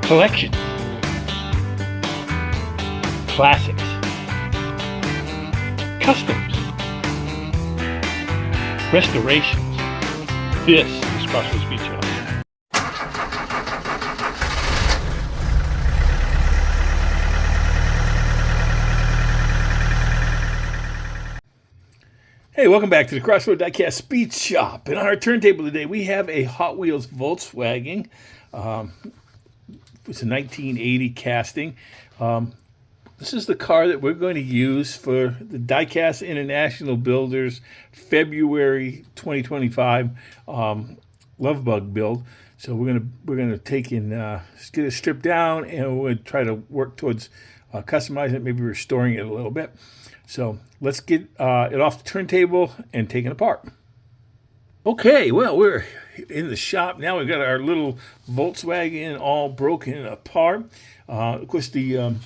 collections, classics, customs, restorations. This is Crossroads Beach House. Hey, welcome back to the Crossroads Diecast Speed Shop. And on our turntable today, we have a Hot Wheels Volkswagen. It's a 1980 casting. This is the car that we're going to use for the Diecast International Builders February 2025 Love Bug build. So we're gonna take and get it stripped down, and we're gonna try to work towards customizing it, maybe restoring it a little bit. So let's get it off the turntable and take it apart. Okay, well, we're in the shop now. We've got our little Volkswagen all broken apart. Of course, the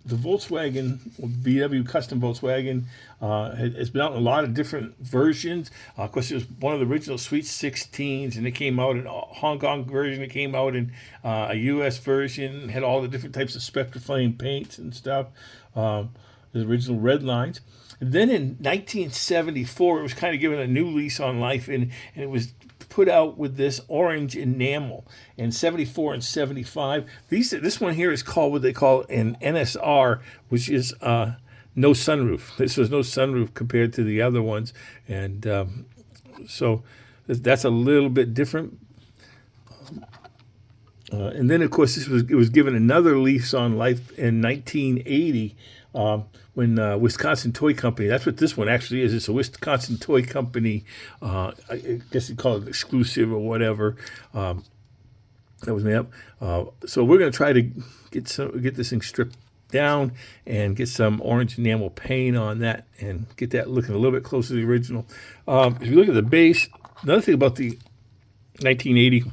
Volkswagen, VW custom Volkswagen, has been out in a lot of different versions. Of course, it was one of the original Sweet 16s, and it came out in a Hong Kong version. It came out in a U.S. version. Had all the different types of Spectra Flame paints and stuff. The original red lines. And then in 1974, it was kind of given a new lease on life, and it was put out with this orange enamel. In 74 and 75, this one here is called what they call an NSR, which is no sunroof. This was no sunroof compared to the other ones, and so that's a little bit different. And then, of course, it was given another lease on life in 1980 when Wisconsin Toy Company. That's what this one actually is. It's a Wisconsin Toy Company. I guess you call it exclusive or whatever. That was made up. So we're going to try to get this thing stripped down and get some orange enamel paint on that and get that looking a little bit closer to the original. If you look at the base, another thing about the 1980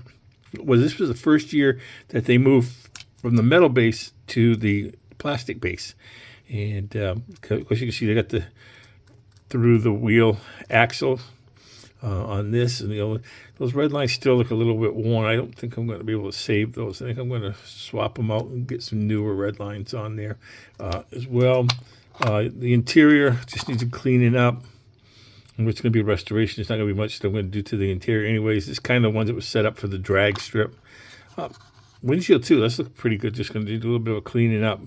was this was the first year that they moved from the metal base to the plastic base. And of course, you can see they got the through the wheel axle on this, and those red lines still look a little bit worn. I don't think I'm going to be able to save those. I think I'm going to swap them out and get some newer red lines on there as well. The interior just needs to cleaning up. It's going to be a restoration. It's not going to be much that I'm going to do to the interior anyways. It's kind of the ones that was set up for the drag strip. Windshield too, that's looking pretty good. Just going to do a little bit of cleaning up,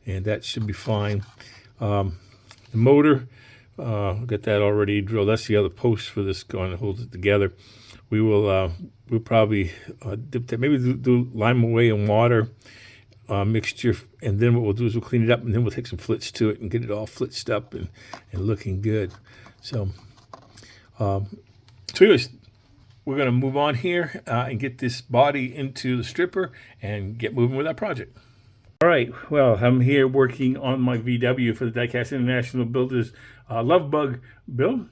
and that should be fine. The motor, got that already drilled. That's the other post for this going to hold it together. We'll probably dip that, maybe do lime away in water mixture, and then what we'll do is we'll clean it up, and then we'll take some flits to it and get it all flitched up and looking good. So anyways, we're going to move on here and get this body into the stripper and get moving with our project. All right, well, I'm here working on my VW for the Diecast International Builders Love Bug build,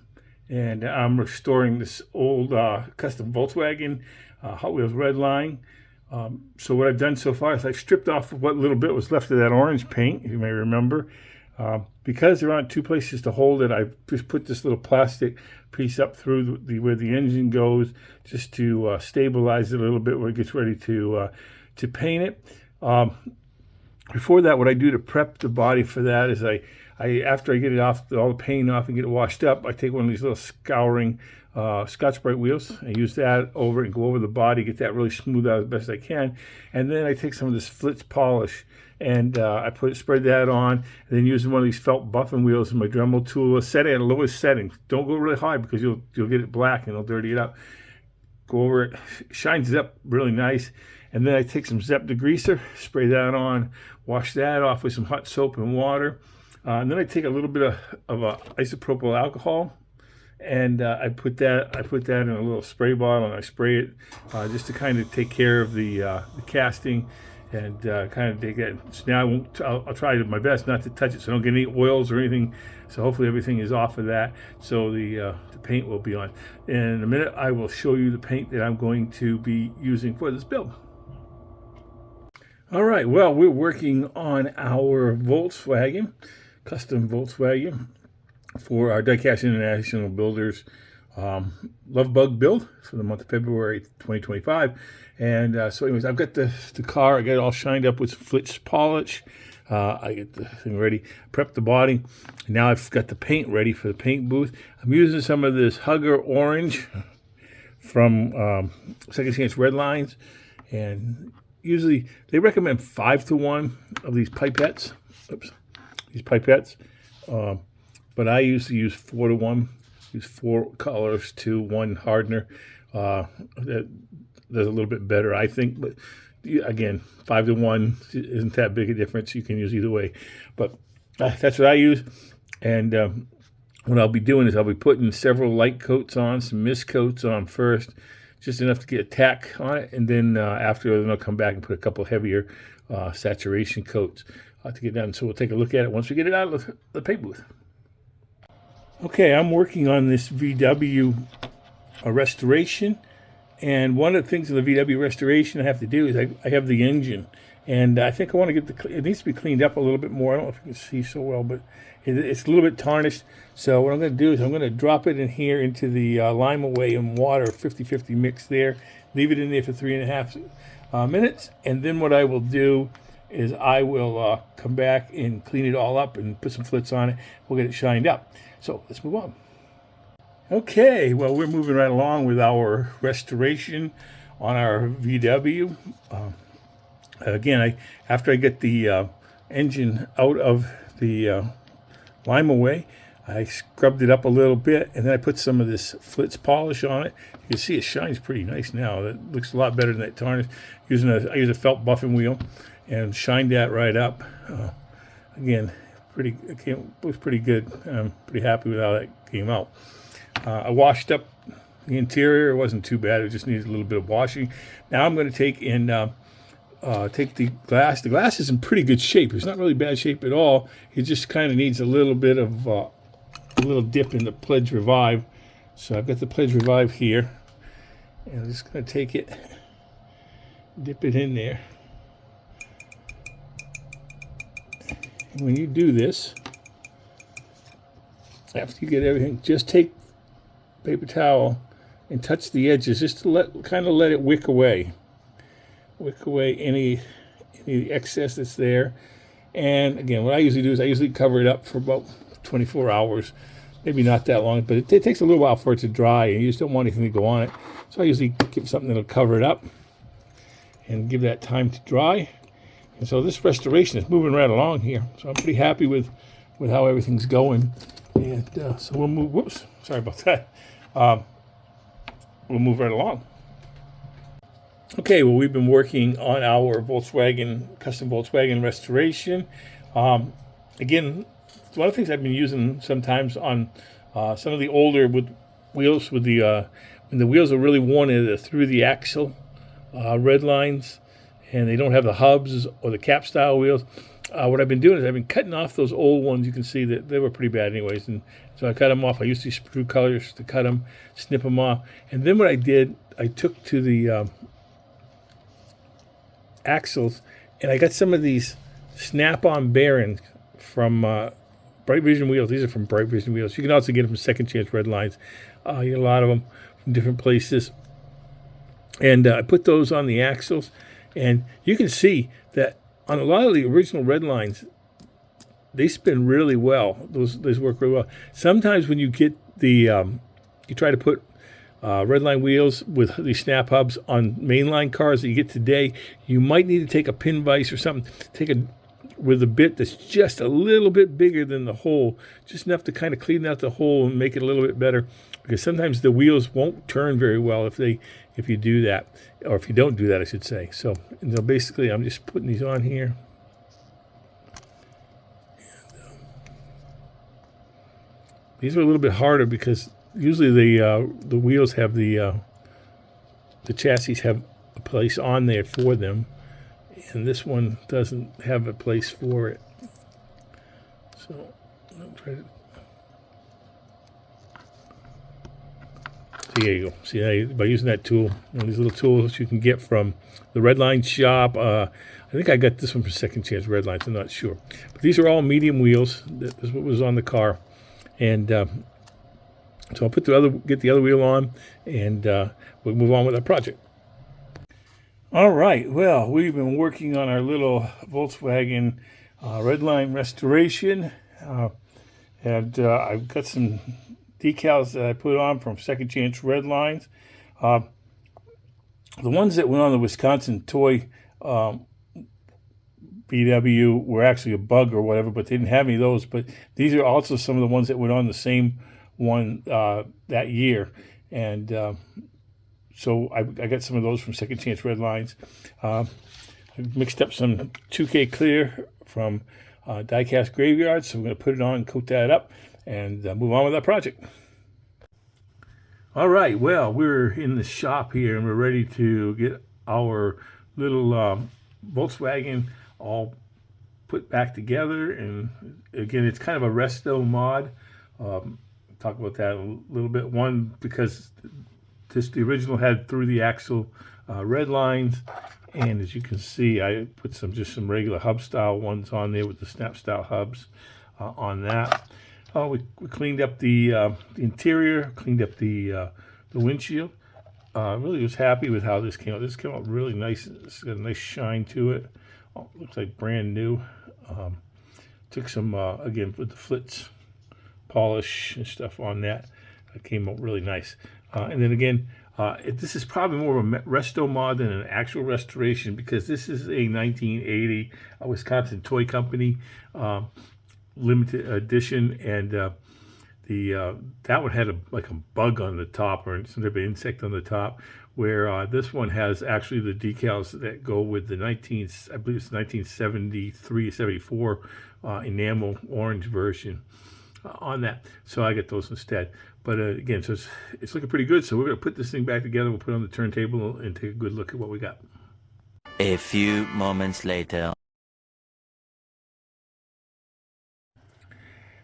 and I'm restoring this old custom Volkswagen Hot Wheels red line. So what I've done so far is I've stripped off what little bit was left of that orange paint, if you may remember. Because there aren't two places to hold it, I've just put this little plastic piece up through where the engine goes, just to stabilize it a little bit when it gets ready to paint it. Before that, what I do to prep the body for that is I after I get it off, all the paint off and get it washed up, I take one of these little scouring Scotch-Brite wheels. I use that over and go over the body, get that really smooth out as best I can, and then I take some of this Flitz polish and I spread that on, and then using one of these felt buffing wheels in my Dremel tool, set it at the lowest setting. Don't go really high because you'll get it black and it'll dirty it up. Go over it, shines it up really nice, and then I take some Zep degreaser, spray that on, wash that off with some hot soap and water, and then I take a little bit of isopropyl alcohol, and I put that in a little spray bottle, and I spray it just to kind of take care of the casting. And kind of dig it. So now I'll try my best not to touch it, so I don't get any oils or anything. So hopefully everything is off of that. So the paint will be on. In a minute, I will show you the paint that I'm going to be using for this build. All right. Well, we're working on our Volkswagen, custom Volkswagen, for our Diecast International Builders Love Bug build for the month of February 2025. And so anyways, I've got the car, I got it all shined up with flitch polish. I get the thing ready, prep the body. And now I've got the paint ready for the paint booth. I'm using some of this Hugger Orange from Second Chance Red Lines. And usually they recommend 5-to-1 of these pipettes. Oops, these pipettes. But I usually use 4-to-1. Use 4 colors to 1 hardener. That does a little bit better, I think. But again, 5-to-1 isn't that big a difference. You can use either way. But that's what I use. And what I'll be doing is I'll be putting several light coats on, some mist coats on first, just enough to get a tack on it. And then after, then I'll come back and put a couple heavier saturation coats to get done. So we'll take a look at it once we get it out of the paint booth. Okay, I'm working on this VW restoration, and one of the things in the VW restoration I have to do is I have the engine, and I think I want to get it needs to be cleaned up a little bit more. I don't know if you can see so well, but it's a little bit tarnished. So what I'm going to do is I'm going to drop it in here into the lime away in water, 50-50 mix there, leave it in there for 3.5 minutes, and then what I will do is I will come back and clean it all up and put some flits on it. We'll get it shined up. So let's move on. Okay, well, we're moving right along with our restoration on our VW. Again, after I get the engine out of the lime away, I scrubbed it up a little bit, and then I put some of this flitz polish on it. You can see it shines pretty nice now. It looks a lot better than that tarnish. I use a felt buffing wheel and shined that right up. Again, it was pretty good. I'm pretty happy with how that came out. I washed up the interior. It wasn't too bad. It just needed a little bit of washing. Now I'm going to take take the glass. The glass is in pretty good shape. It's not really bad shape at all. It just kind of needs a little bit of a little dip in the Pledge Revive. So I've got the Pledge Revive here, and I'm just going to take it, dip it in there. And when you do this, after you get everything, just take paper towel and touch the edges, just to let it wick away any excess that's there. And again, what I usually do is I usually cover it up for about 24 hours, maybe not that long, but it takes a little while for it to dry, and you just don't want anything to go on it. So I usually give something that'll cover it up and give that time to dry. And so this restoration is moving right along here. So I'm pretty happy with how everything's going. And so we'll move, whoops, sorry about that. We'll move right along. Okay, well, we've been working on our custom Volkswagen restoration. Again, one of the things I've been using sometimes on some of the older wheels when the wheels are really worn through the axle red lines, and they don't have the hubs or the cap style wheels. What I've been doing is I've been cutting off those old ones. You can see that they were pretty bad anyways, and so I cut them off. I used these sprue cutters to cut them, snip them off, and then what I did, I took to the axles, and I got some of these snap-on bearings from Bright Vision Wheels. These are from Bright Vision Wheels. You can also get them from Second Chance Red Lines. You get a lot of them from different places, and I put those on the axles, and you can see that on a lot of the original Red Lines, they spin really well. Those work really well. Sometimes when you get the you try to put Redline wheels with these snap hubs on mainline cars that you get today, you might need to take a pin vise or something, with a bit that's just a little bit bigger than the hole, just enough to kind of clean out the hole and make it a little bit better, because sometimes the wheels won't turn very well if you do that, or if you don't do that, I should say. So basically I'm just putting these on here. These are a little bit harder because usually the wheels have the chassis have a place on there for them, and this one doesn't have a place for it. So I'll try to. So there you go. See, by using that tool, these little tools you can get from the Redline shop. I think I got this one from Second Chance Red Lines. I'm not sure, but these are all medium wheels. That is what was on the car. And So I'll get the other wheel on, and we'll move on with our project. All right. Well, we've been working on our little Volkswagen Redline restoration, and I've got some decals that I put on from Second Chance Redlines. The ones that went on the Wisconsin toy VW were actually a bug or whatever, but they didn't have any of those. But these are also some of the ones that went on the same one that year, and so I got some of those from Second Chance Redlines. I mixed up some 2K clear from Diecast Graveyard, so I'm going to put it on, coat that up, and move on with our project. All right, well, we're in the shop here, and we're ready to get our little Volkswagen all put back together. And again, it's kind of a Resto-Mod. Talk about that a little bit. One, because the original had through the axle red lines, and as you can see, I put just some regular hub style ones on there with the snap style hubs on that. We cleaned up the interior, cleaned up the windshield. Really was happy with how this came out. This came out really nice. It's got a nice shine to it. Looks like brand new. Took some again with the flitz polish and stuff on that. It came out really nice. And then again, this is probably more of a Resto-Mod than an actual restoration, because this is a 1980 Wisconsin toy company limited edition, and that one had like a bug on the top, or some type of insect on the top, where this one has actually the decals that go with the I believe it's 1973, 74 enamel orange version on that. So I get those instead. But again, so it's looking pretty good. So we're going to put this thing back together. We'll put it on the turntable and take a good look at what we got. A few moments later.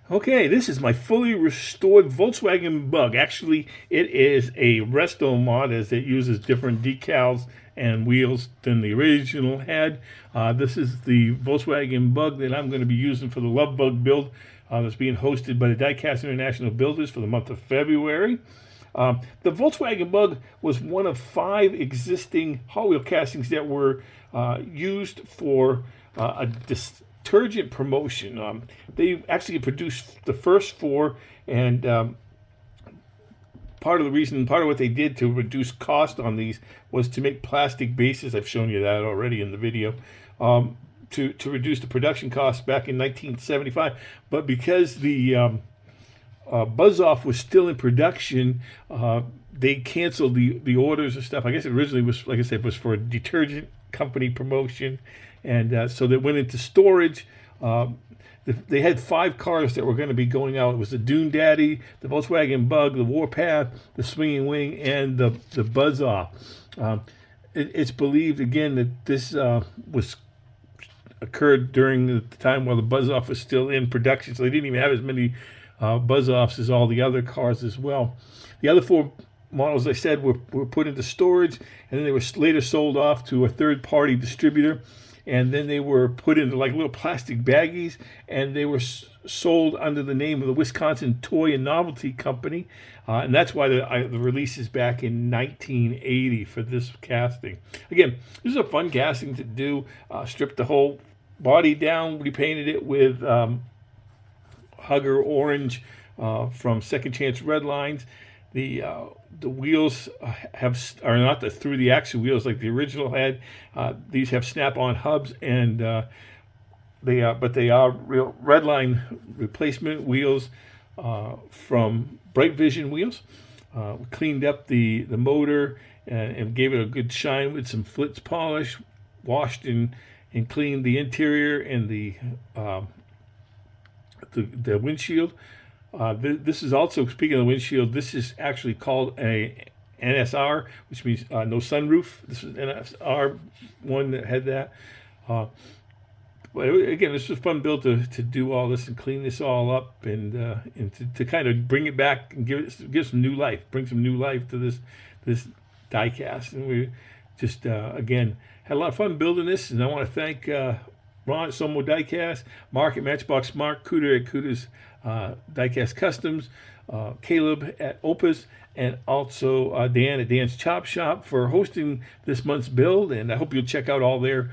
Okay, this is my fully restored Volkswagen Bug. Actually, it is a Resto-Mod, as it uses different decals and wheels than the original had. This is the Volkswagen Bug that I'm going to be using for the Love Bug build that's being hosted by the Diecast International Builders for the month of February. The Volkswagen Bug was one of 5 existing Hot Wheel castings that were used for a detergent promotion. They actually produced the first 4, and part of what they did to reduce cost on these was to make plastic bases. I've shown you that already in the video. To reduce the production costs back in 1975, but because the Buzz-Off was still in production, they canceled the orders and stuff. I guess it originally was, like I said, was for a detergent company promotion, and so they went into storage. They had 5 cars that were going to be going out. It was the Dune Daddy, the Volkswagen Bug, the Warpath, the Swinging Wing, and the Buzz-Off. It's believed again that this was occurred during the time while the Buzz-Off was still in production, so they didn't even have as many Buzz-Offs as all the other cars as well. The other 4 models, I said, were put into storage, and then they were later sold off to a third-party distributor, and then they were put into like little plastic baggies, and they were sold under the name of the Wisconsin Toy and Novelty Company, and that's why the release is back in 1980 for this casting. Again, this is a fun casting to do. Stripped the whole body down, repainted it with Hugger Orange from Second Chance Redlines. The wheels are not through the axle wheels like the original had. These have snap-on hubs, and they are real Redline replacement wheels from Bright Vision wheels. We cleaned up the motor and gave it a good shine with some flitz polish, washed and cleaned the interior and the windshield. This is also, speaking of the windshield, this is actually called a NSR, which means no sunroof. This is NSR one that had that. But again, this was a fun build to do all this and clean this all up, and to kind of bring it back and give some new life, bring some new life to this diecast. And we just again had a lot of fun building this, and I want to thank Ron at Somo Diecast, Mark at Matchbox Mark, Cooter at Cooter's Diecast Customs, Caleb at Opus, and also Dan at Dan's Chop Shop for hosting this month's build. And I hope you'll check out all their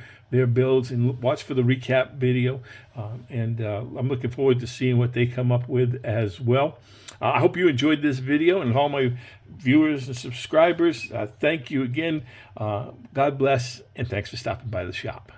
builds and watch for the recap video. I'm looking forward to seeing what they come up with as well. I hope you enjoyed this video, and all my viewers and subscribers, thank you again. God bless, and thanks for stopping by the shop.